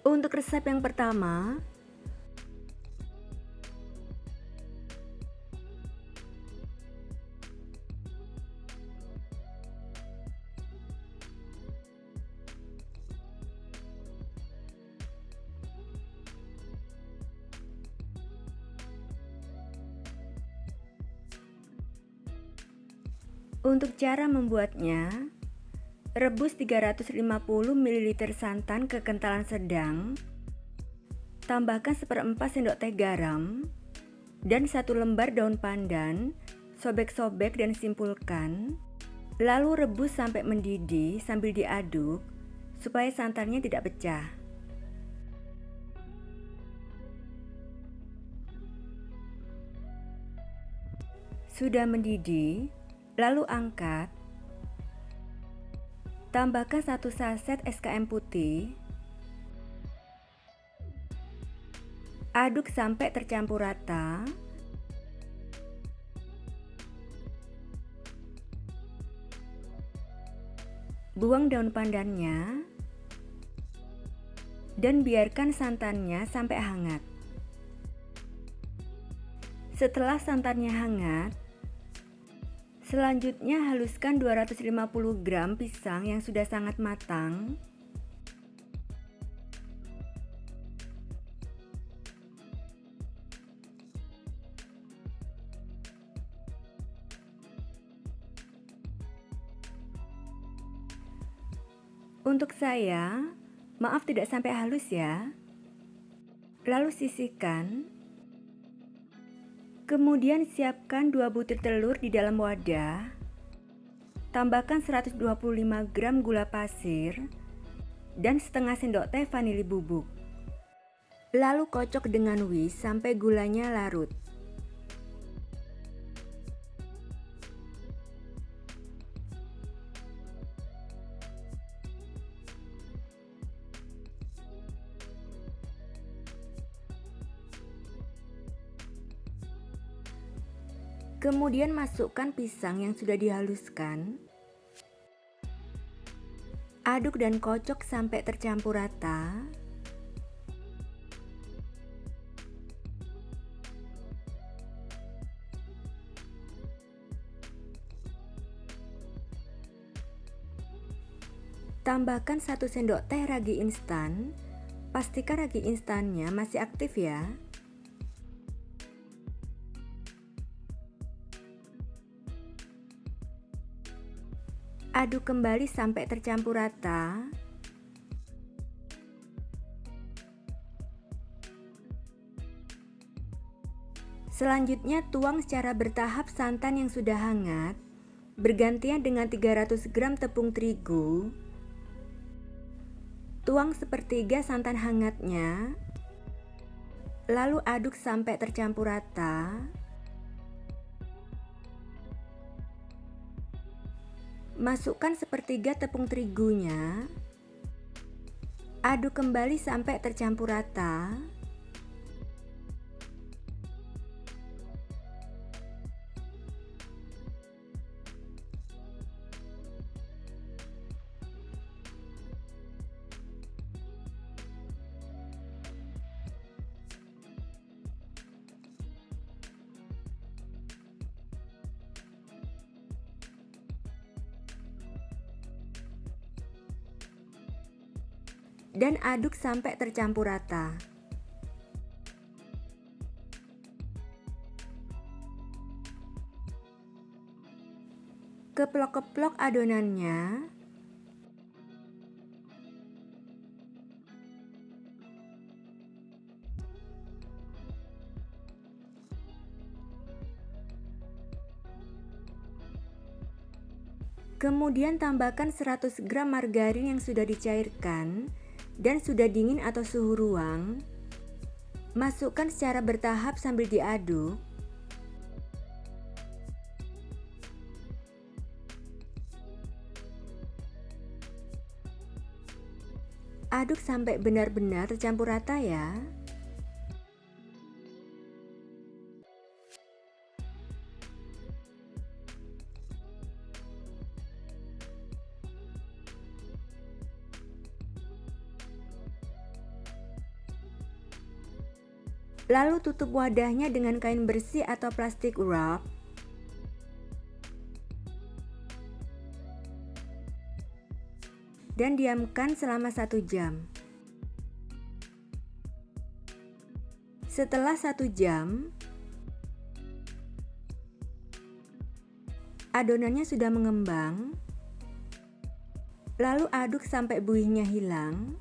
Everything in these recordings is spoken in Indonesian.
Untuk resep yang pertama, untuk cara membuatnya, rebus 350 ml santan kekentalan sedang, tambahkan 1/4 sendok teh garam, dan 1 lembar daun pandan, sobek-sobek dan simpulkan. Lalu rebus sampai mendidih sambil diaduk supaya santannya tidak pecah. Sudah mendidih, lalu angkat. Tambahkan 1 saset SKM putih. Aduk sampai tercampur rata. Buang daun pandannya dan biarkan santannya sampai hangat. Setelah santannya hangat, selanjutnya haluskan 250 gram pisang yang sudah sangat matang. Untuk saya, maaf tidak sampai halus ya. Lalu sisihkan. Kemudian siapkan 2 butir telur di dalam wadah. Tambahkan 125 gram gula pasir dan setengah sendok teh vanili bubuk. Lalu kocok dengan whisk sampai gulanya larut. Kemudian masukkan pisang yang sudah dihaluskan. Aduk dan kocok sampai tercampur rata. Tambahkan 1 sendok teh ragi instan. Pastikan ragi instannya masih aktif ya. Aduk kembali sampai tercampur rata. Selanjutnya tuang secara bertahap santan yang sudah hangat, bergantian dengan 300 gram tepung terigu. Tuang sepertiga santan hangatnya, lalu aduk sampai tercampur rata. Masukkan sepertiga tepung terigunya. Aduk kembali sampai tercampur rata. Dan aduk sampai tercampur rata. Keplok-keplok adonannya. Kemudian tambahkan 100 gram margarin yang sudah dicairkan dan sudah dingin atau suhu ruang. Masukkan secara bertahap sambil diaduk. Aduk sampai benar-benar tercampur rata ya. Lalu tutup wadahnya dengan kain bersih atau plastik wrap. Dan diamkan selama 1 jam. Setelah 1 jam, adonannya sudah mengembang. Lalu aduk sampai buihnya hilang.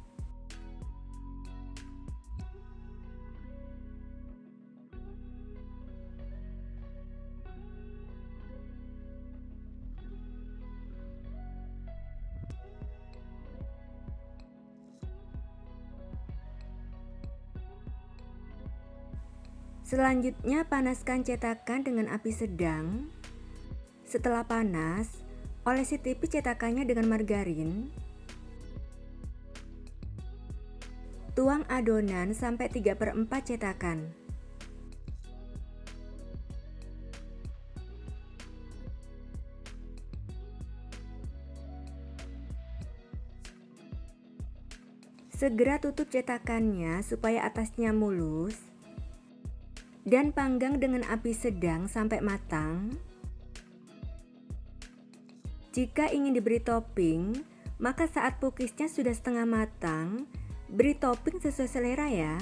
Selanjutnya panaskan cetakan dengan api sedang. Setelah panas, olesi tipis cetakannya dengan margarin. Tuang adonan sampai 3/4 cetakan. Segera tutup cetakannya supaya atasnya mulus. Dan panggang dengan api sedang sampai matang. Jika ingin diberi topping, maka saat cookiesnya sudah setengah matang, beri topping sesuai selera ya.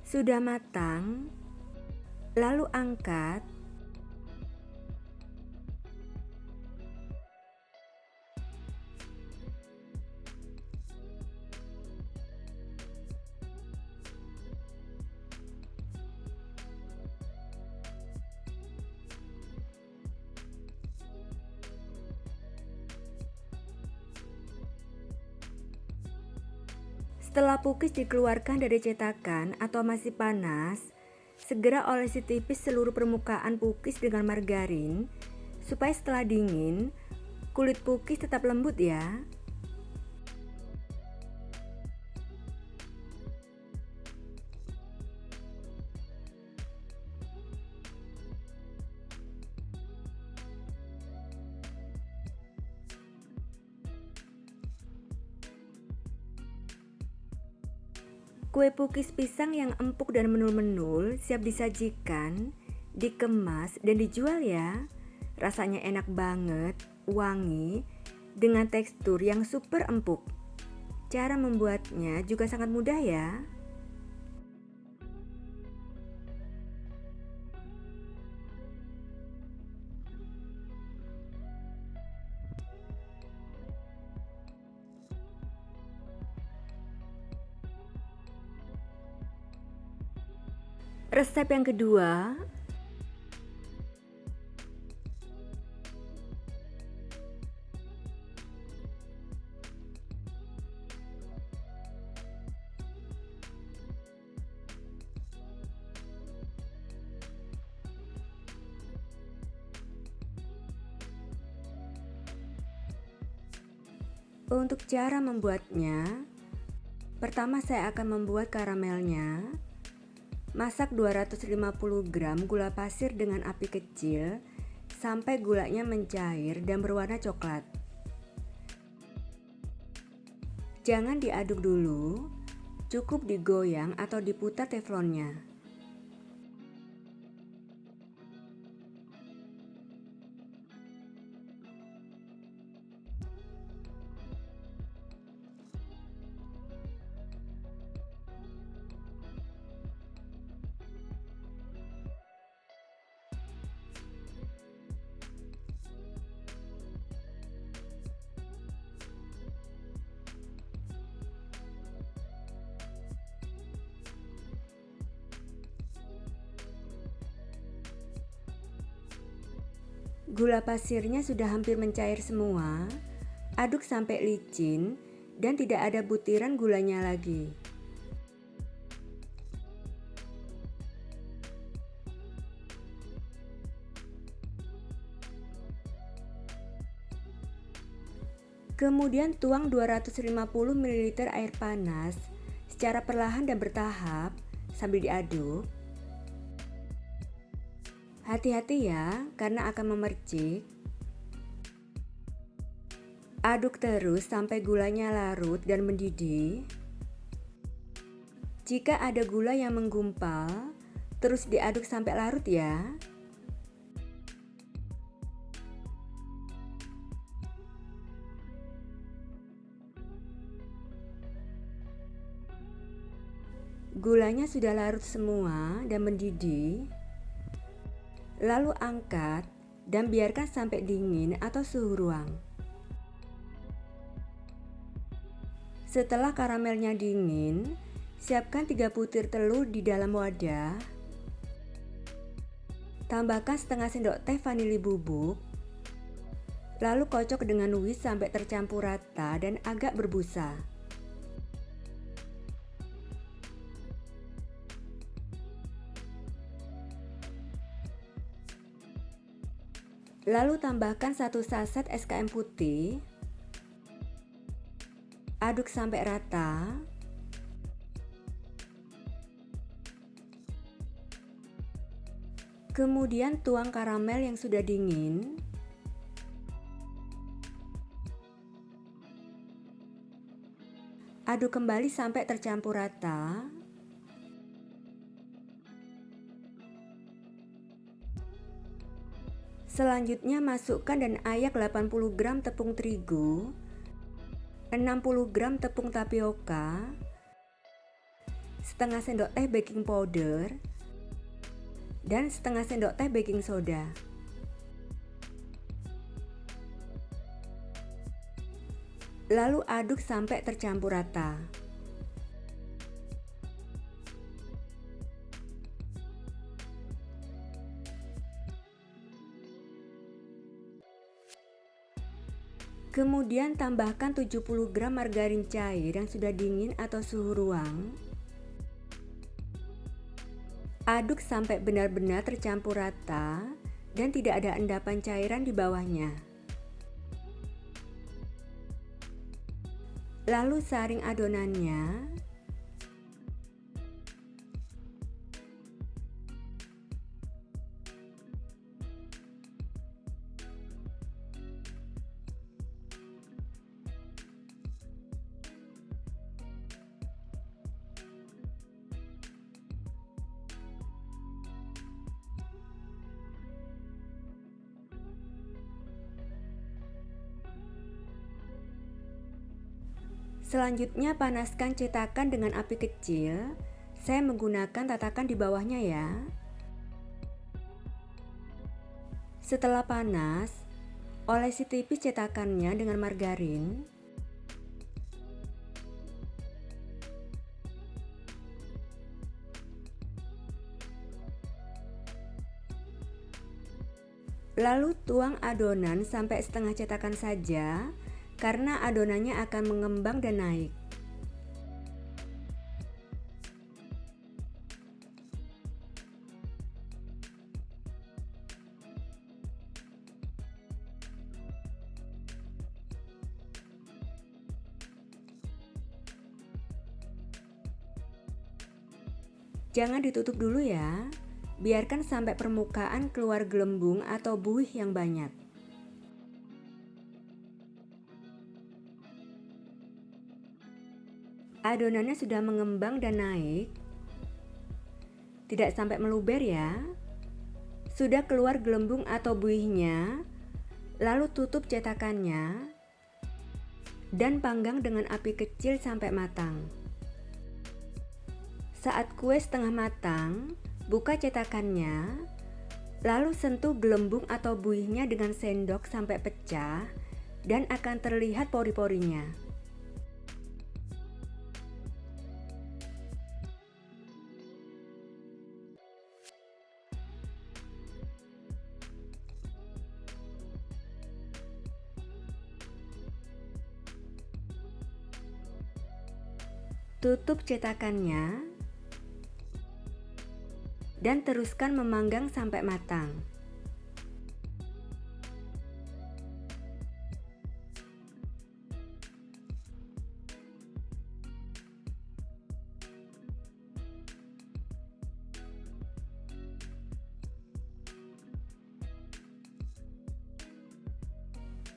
Sudah matang, lalu angkat. Setelah cookies dikeluarkan dari cetakan atau masih panas, segera olesi tipis seluruh permukaan cookies dengan margarin supaya setelah dingin, kulit cookies tetap lembut ya. Kue pukis pisang yang empuk dan menul-menul siap disajikan, dikemas, dan dijual ya. Rasanya enak banget, wangi, dengan tekstur yang super empuk. Cara membuatnya juga sangat mudah ya. Resep yang kedua, untuk cara membuatnya, pertama saya akan membuat karamelnya. Masak 250 gram gula pasir dengan api kecil sampai gulanya mencair dan berwarna coklat. Jangan diaduk dulu, cukup digoyang atau diputar teflonnya. Gula pasirnya sudah hampir mencair semua. Aduk sampai licin dan tidak ada butiran gulanya lagi. Kemudian tuang 250 ml air panas secara perlahan dan bertahap sambil diaduk. Hati-hati ya, karena akan memercik. Aduk terus sampai gulanya larut dan mendidih. Jika ada gula yang menggumpal, terus diaduk sampai larut ya. Gulanya sudah larut semua dan mendidih. Lalu angkat dan biarkan sampai dingin atau suhu ruang. Setelah karamelnya dingin, siapkan 3 butir telur di dalam wadah. Tambahkan setengah sendok teh vanili bubuk. Lalu kocok dengan whisk sampai tercampur rata dan agak berbusa. Lalu tambahkan 1 saset SKM putih. Aduk sampai rata. Kemudian tuang karamel yang sudah dingin. Aduk kembali sampai tercampur rata. Selanjutnya masukkan dan ayak 80 gram tepung terigu, 60 gram tepung tapioka, setengah sendok teh baking powder, dan setengah sendok teh baking soda. Lalu aduk sampai tercampur rata. Kemudian tambahkan 70 gram margarin cair yang sudah dingin atau suhu ruang. Aduk sampai benar-benar tercampur rata dan tidak ada endapan cairan di bawahnya. Lalu saring adonannya. Selanjutnya panaskan cetakan dengan api kecil. Saya menggunakan tatakan di bawahnya ya. Setelah panas, olesi tipis cetakannya dengan margarin. Lalu tuang adonan sampai setengah cetakan saja, karena adonannya akan mengembang dan naik. Jangan ditutup dulu ya, biarkan sampai permukaan keluar gelembung atau buih yang banyak. Adonannya sudah mengembang dan naik. Tidak sampai meluber ya. Sudah keluar gelembung atau buihnya. Lalu tutup cetakannya dan panggang dengan api kecil sampai matang. Saat kue setengah matang, buka cetakannya. Lalu sentuh gelembung atau buihnya dengan sendok sampai pecah dan akan terlihat pori-porinya. Tutup cetakannya dan teruskan memanggang sampai matang.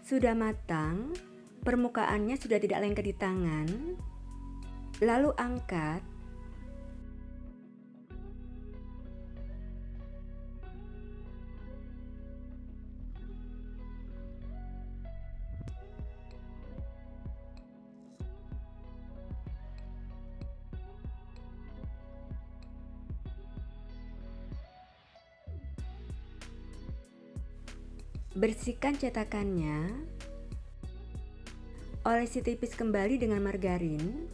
Sudah matang, permukaannya sudah tidak lengket di tangan. Lalu angkat. Bersihkan cetakannya. Olesi tipis kembali dengan margarin.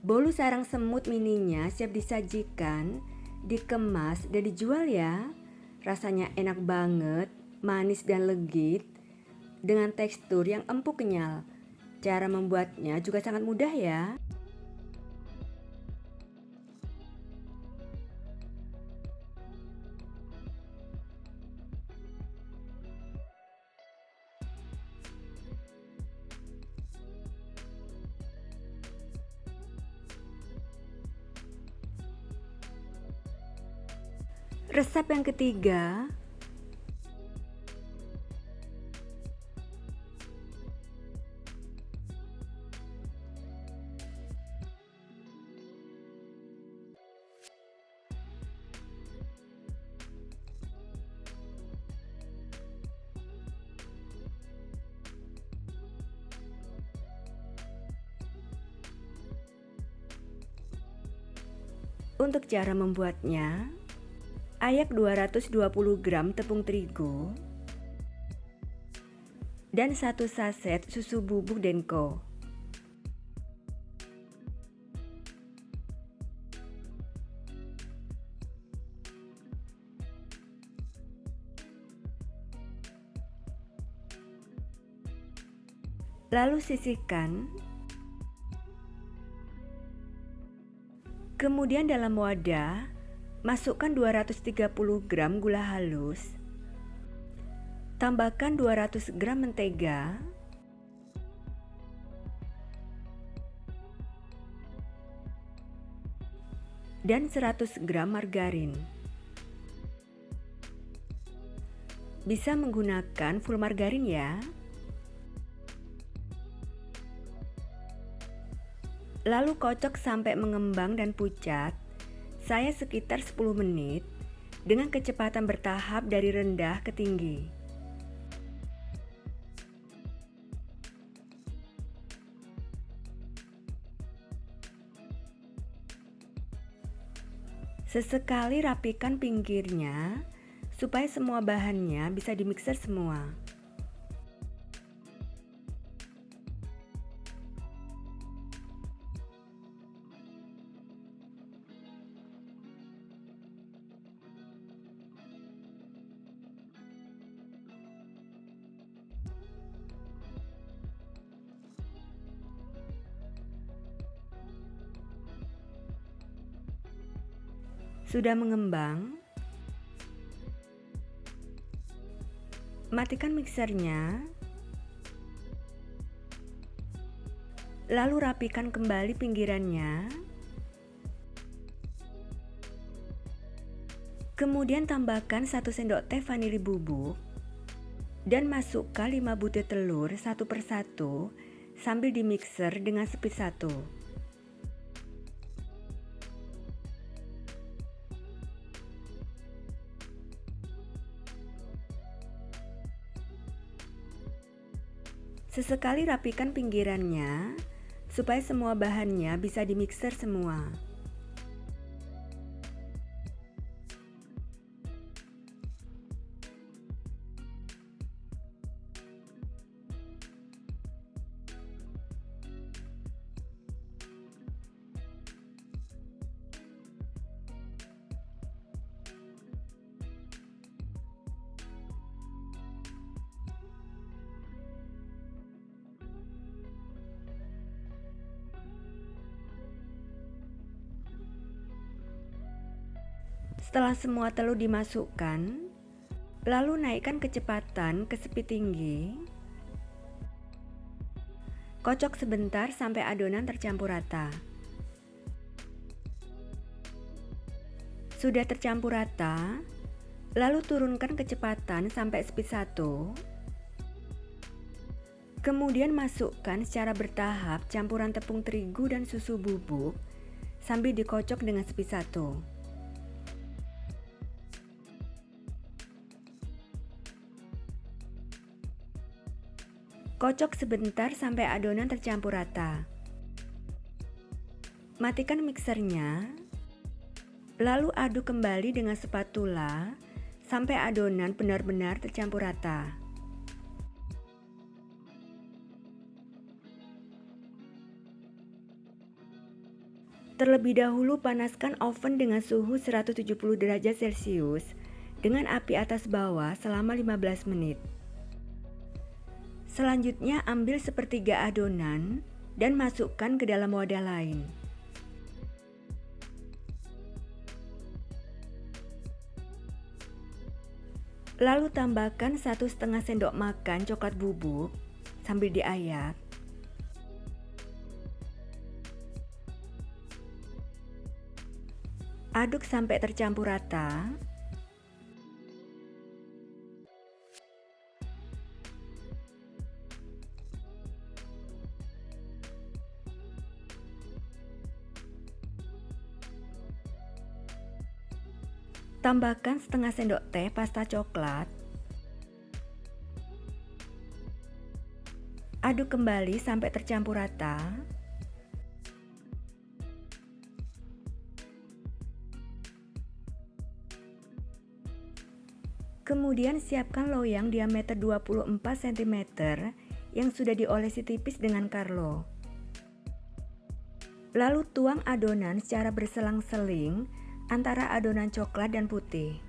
Bolu sarang semut mininya siap disajikan, dikemas dan dijual ya. Rasanya enak banget, manis dan legit, dengan tekstur yang empuk kenyal. Cara membuatnya juga sangat mudah ya. Resep yang ketiga, untuk cara membuatnya, ayak 220 gram tepung terigu dan 1 saset susu bubuk Denko. Lalu sisihkan. Kemudian dalam wadah, masukkan 230 gram gula halus, tambahkan 200 gram mentega, dan 100 gram margarin. Bisa menggunakan full margarin ya. Lalu kocok sampai mengembang dan pucat. Saya sekitar 10 menit dengan kecepatan bertahap dari rendah ke tinggi. Sesekali rapikan pinggirnya supaya semua bahannya bisa dimixer semua. Sudah mengembang, matikan mixernya, lalu rapikan kembali pinggirannya. Kemudian tambahkan 1 sendok teh vanili bubuk dan masukkan 5 butir telur satu persatu sambil dimixer dengan speed 1. Sesekali rapikan pinggirannya supaya semua bahannya bisa dimixer semua. Setelah semua telur dimasukkan, lalu naikkan kecepatan ke speed tinggi. Kocok sebentar sampai adonan tercampur rata. Sudah tercampur rata, lalu turunkan kecepatan sampai speed 1. Kemudian masukkan secara bertahap campuran tepung terigu dan susu bubuk sambil dikocok dengan speed 1. Kocok sebentar sampai adonan tercampur rata. Matikan mixernya, lalu aduk kembali dengan spatula sampai adonan benar-benar tercampur rata. Terlebih dahulu panaskan oven dengan suhu 170 derajat Celcius dengan api atas bawah selama 15 menit. Selanjutnya ambil sepertiga adonan dan masukkan ke dalam wadah lain. Lalu tambahkan 1,5 sendok makan coklat bubuk sambil diayak. Aduk sampai tercampur rata. Tambahkan setengah sendok teh pasta coklat. Aduk kembali sampai tercampur rata. Kemudian siapkan loyang diameter 24 cm yang sudah diolesi tipis dengan Carlo. Lalu tuang adonan secara berselang-seling antara adonan coklat dan putih.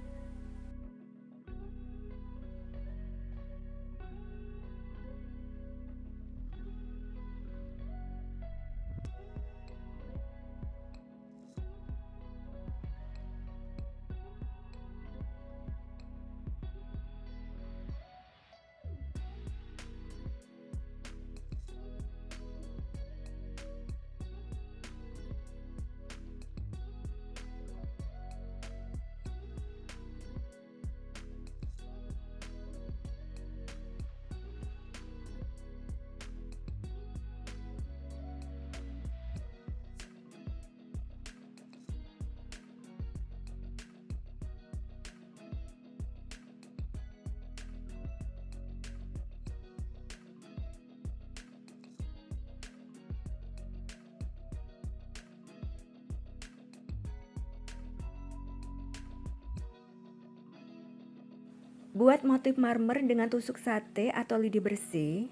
Buat motif marmer dengan tusuk sate atau lidi bersih.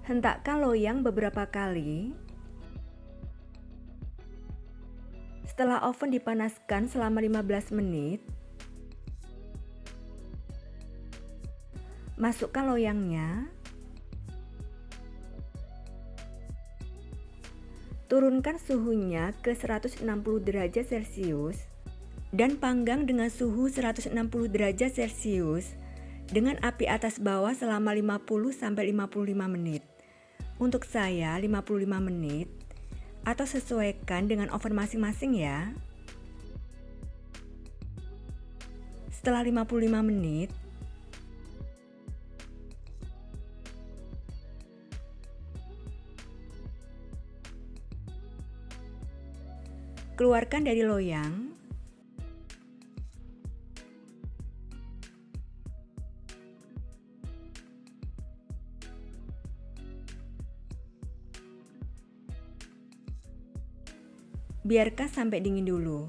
Hentakkan loyang beberapa kali. Setelah oven dipanaskan selama 15 menit, masukkan loyangnya. Turunkan suhunya ke 160 derajat Celcius dan panggang dengan suhu 160 derajat Celcius dengan api atas bawah selama 50-55 menit. Untuk saya 55 menit atau sesuaikan dengan oven masing-masing ya. Setelah 55 menit, keluarkan dari loyang. Biarkan sampai dingin dulu.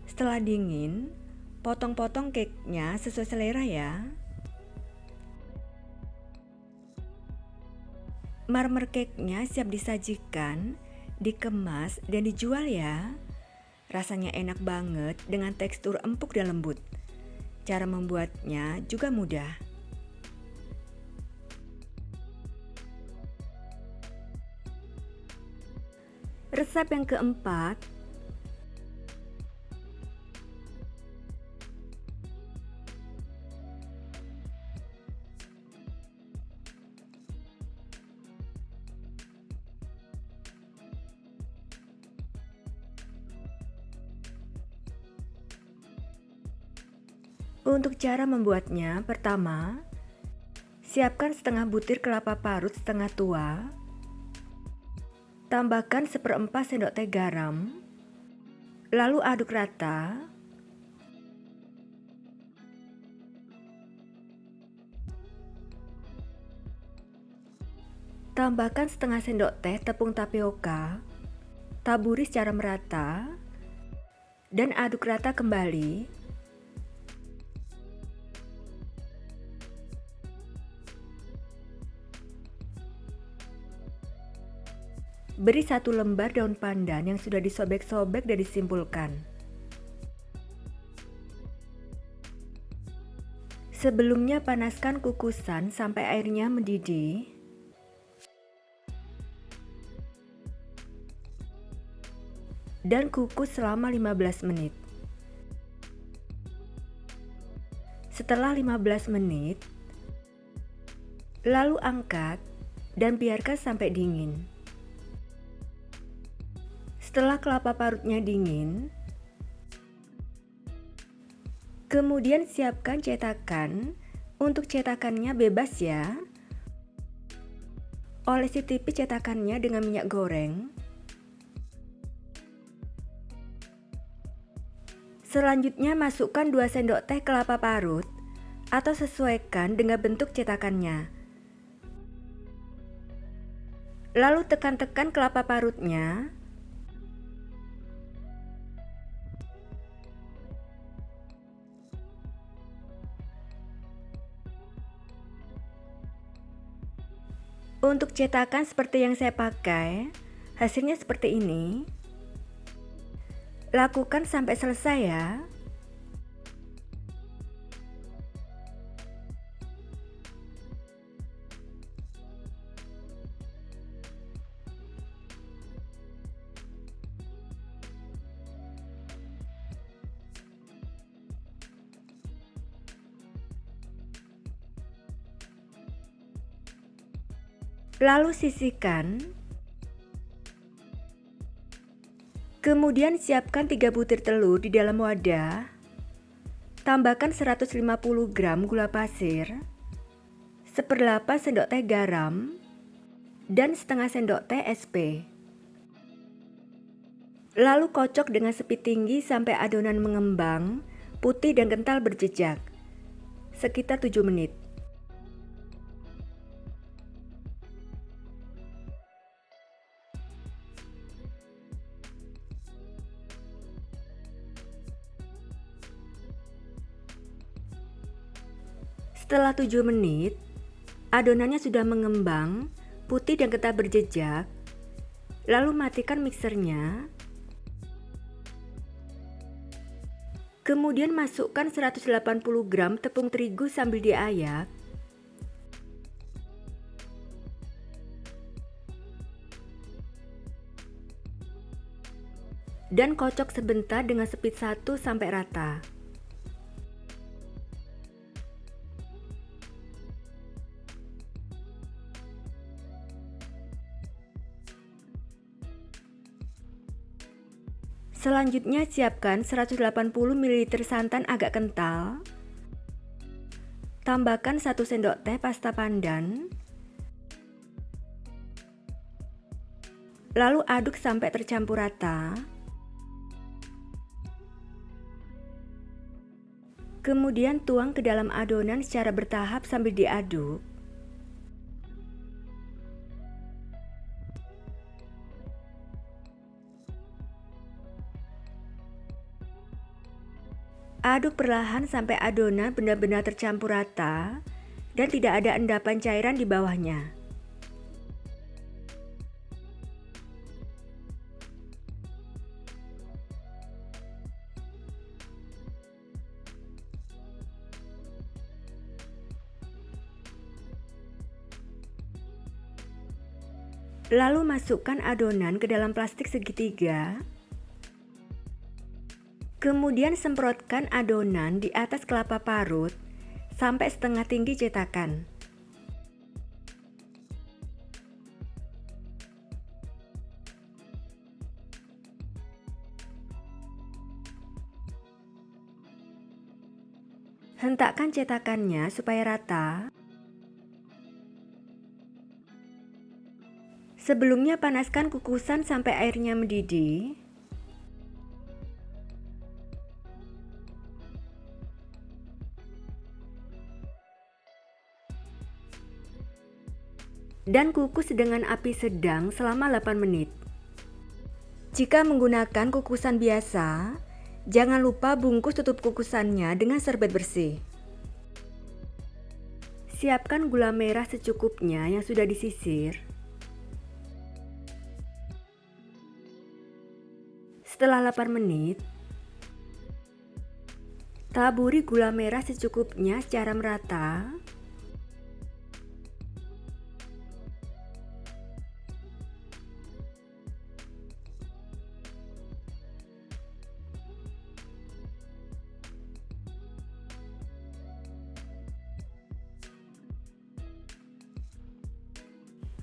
Setelah dingin, potong-potong cake-nya sesuai selera ya. Marmer cake-nya siap disajikan, dikemas, dan dijual ya. Rasanya enak banget dengan tekstur empuk dan lembut. Cara membuatnya juga mudah. Resep yang keempat, untuk cara membuatnya, pertama, siapkan setengah butir kelapa parut setengah tua, tambahkan 1/4 sendok teh garam, lalu aduk rata. Tambahkan setengah sendok teh tepung tapioka, taburi secara merata, dan aduk rata kembali. Beri 1 lembar daun pandan yang sudah disobek-sobek dan disimpulkan. Sebelumnya panaskan kukusan sampai airnya mendidih. Dan kukus selama 15 menit. Setelah 15 menit, lalu angkat dan biarkan sampai dingin. Setelah kelapa parutnya dingin, kemudian siapkan cetakan. Untuk cetakannya bebas ya. Olesi tipis cetakannya dengan minyak goreng. Selanjutnya masukkan 2 sendok teh kelapa parut atau sesuaikan dengan bentuk cetakannya. Lalu tekan-tekan kelapa parutnya. Untuk cetakan seperti yang saya pakai, hasilnya seperti ini. Lakukan sampai selesai ya. Lalu sisihkan. Kemudian siapkan 3 butir telur di dalam wadah. Tambahkan 150 gram gula pasir, 1/8 sendok teh garam, dan setengah sendok teh SP. Lalu kocok dengan speed tinggi sampai adonan mengembang, putih dan kental berjejak. Sekitar 7 menit. Setelah 7 menit, adonannya sudah mengembang, putih dan kental berjejak. Lalu matikan mixernya. Kemudian masukkan 180 gram tepung terigu sambil diayak. Dan kocok sebentar dengan speed 1 sampai rata. Selanjutnya siapkan 180 ml santan agak kental. Tambahkan 1 sendok teh pasta pandan. Lalu aduk sampai tercampur rata. Kemudian tuang ke dalam adonan secara bertahap sambil diaduk. Aduk perlahan sampai adonan benar-benar tercampur rata dan tidak ada endapan cairan di bawahnya. Lalu masukkan adonan ke dalam plastik segitiga. Kemudian semprotkan adonan di atas kelapa parut sampai setengah tinggi cetakan. Hentakkan cetakannya supaya rata. Sebelumnya panaskan kukusan sampai airnya mendidih. Dan kukus dengan api sedang selama 8 menit. Jika menggunakan kukusan biasa, jangan lupa bungkus tutup kukusannya dengan serbet bersih. Siapkan gula merah secukupnya yang sudah disisir. Setelah 8 menit, taburi gula merah secukupnya secara merata.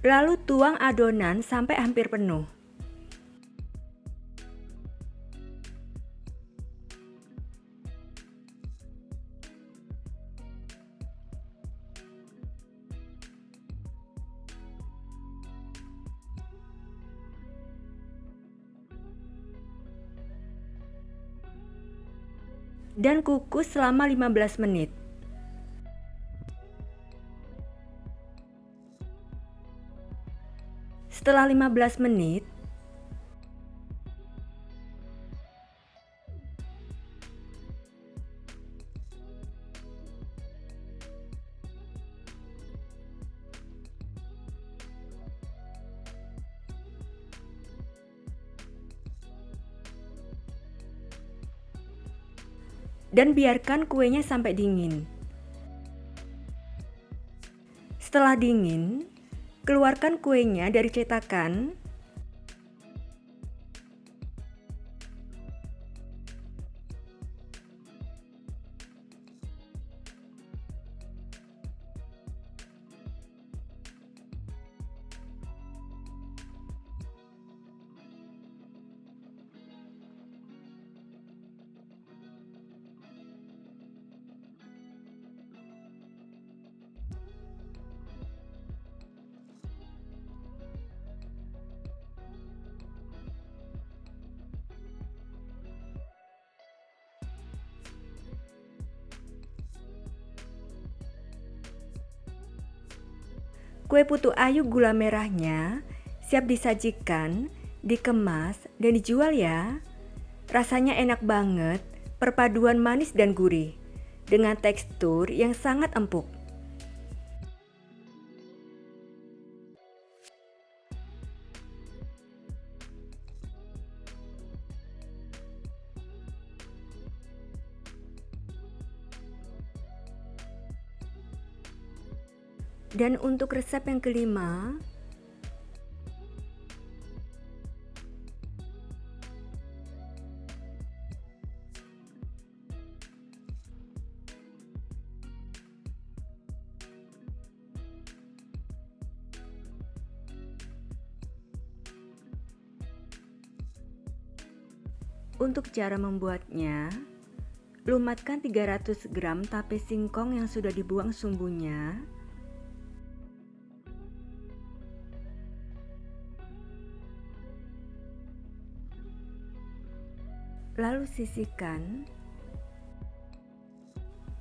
Lalu tuang adonan sampai hampir penuh. Dan kukus selama 15 menit. Setelah 15 menit, dan biarkan kuenya sampai dingin. Setelah dingin, keluarkan kuenya dari cetakan. Kue putu ayu gula merahnya siap disajikan, dikemas, dan dijual ya. Rasanya enak banget, perpaduan manis dan gurih, dengan tekstur yang sangat empuk. Dan untuk resep yang kelima, untuk cara membuatnya, lumatkan 300 gram tape singkong yang sudah dibuang sumbunya. Lalu sisihkan.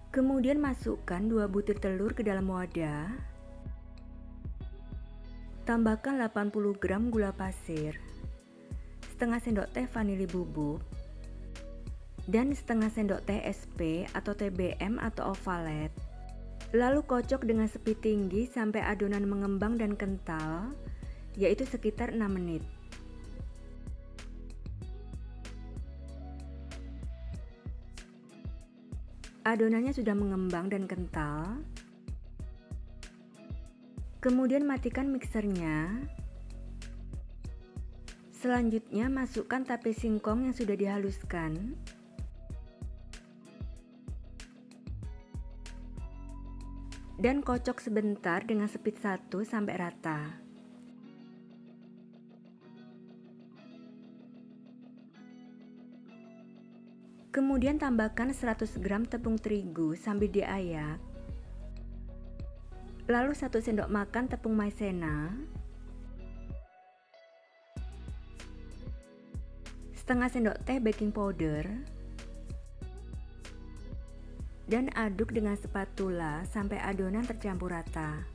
Kemudian masukkan 2 butir telur ke dalam wadah. Tambahkan 80 gram gula pasir, setengah sendok teh vanili bubuk, dan setengah sendok teh SP atau TBM atau ovalet. Lalu kocok dengan sepi tinggi sampai adonan mengembang dan kental, yaitu sekitar 6 menit. Adonannya sudah mengembang dan kental. Kemudian matikan mixernya. Selanjutnya masukkan tape singkong yang sudah dihaluskan. Dan kocok sebentar dengan speed 1 sampai rata. Kemudian tambahkan 100 gram tepung terigu sambil diayak. Lalu 1 sendok makan tepung maizena, setengah sendok teh baking powder, dan aduk dengan spatula sampai adonan tercampur rata.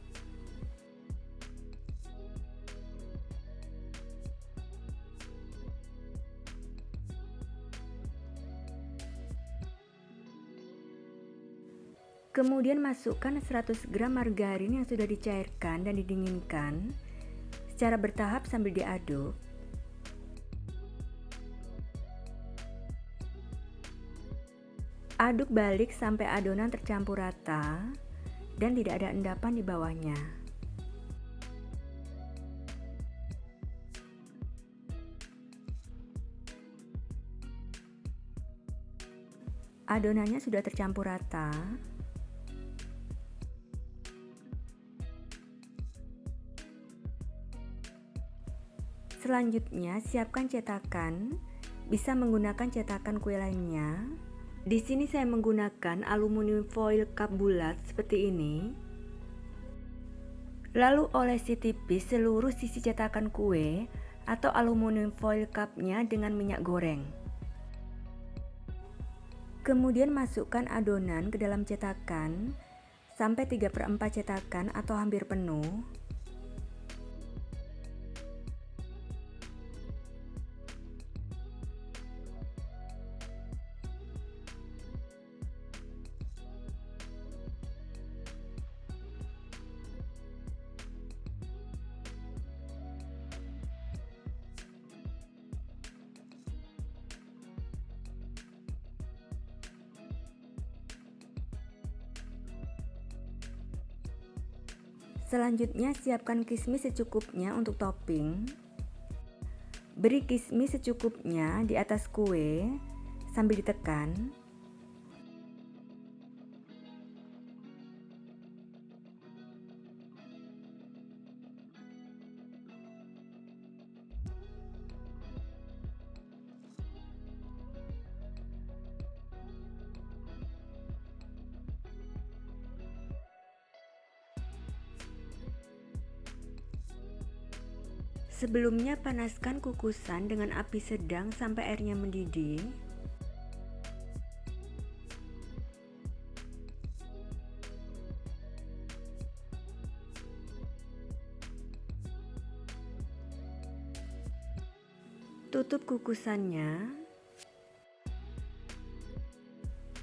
Kemudian masukkan 100 gram margarin yang sudah dicairkan dan didinginkan secara bertahap sambil diaduk. Aduk balik sampai adonan tercampur rata dan tidak ada endapan di bawahnya. Adonannya sudah tercampur rata. Selanjutnya, siapkan cetakan. Bisa menggunakan cetakan kue lainnya. Di sini saya menggunakan aluminium foil cup bulat seperti ini. Lalu olesi tipis seluruh sisi cetakan kue atau aluminium foil cupnya dengan minyak goreng. Kemudian masukkan adonan ke dalam cetakan sampai 3/4 cetakan atau hampir penuh. Selanjutnya siapkan kismis secukupnya untuk topping. Beri kismis secukupnya di atas kue sambil ditekan. Sebelumnya panaskan kukusan dengan api sedang sampai airnya mendidih. Tutup kukusannya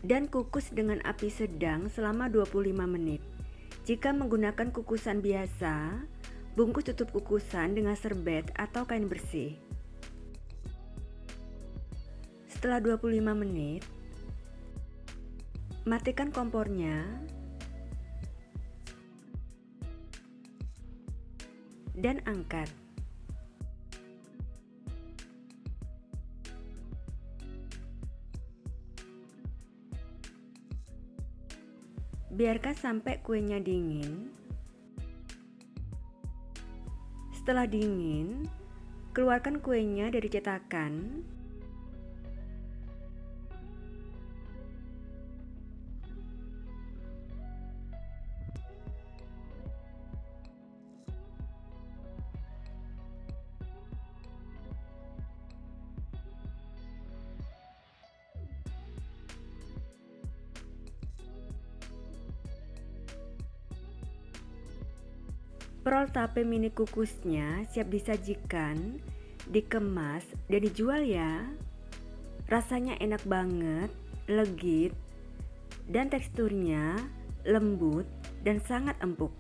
dan kukus dengan api sedang selama 25 menit. Jika menggunakan kukusan biasa, bungkus tutup kukusan dengan serbet atau kain bersih. Setelah 25 menit, matikan kompornya dan angkat. Biarkan sampai kuenya dingin. Setelah dingin, keluarkan kuenya dari cetakan. Prol tape mini kukusnya siap disajikan, dikemas, dan dijual ya. Rasanya enak banget, legit, dan teksturnya lembut dan sangat empuk.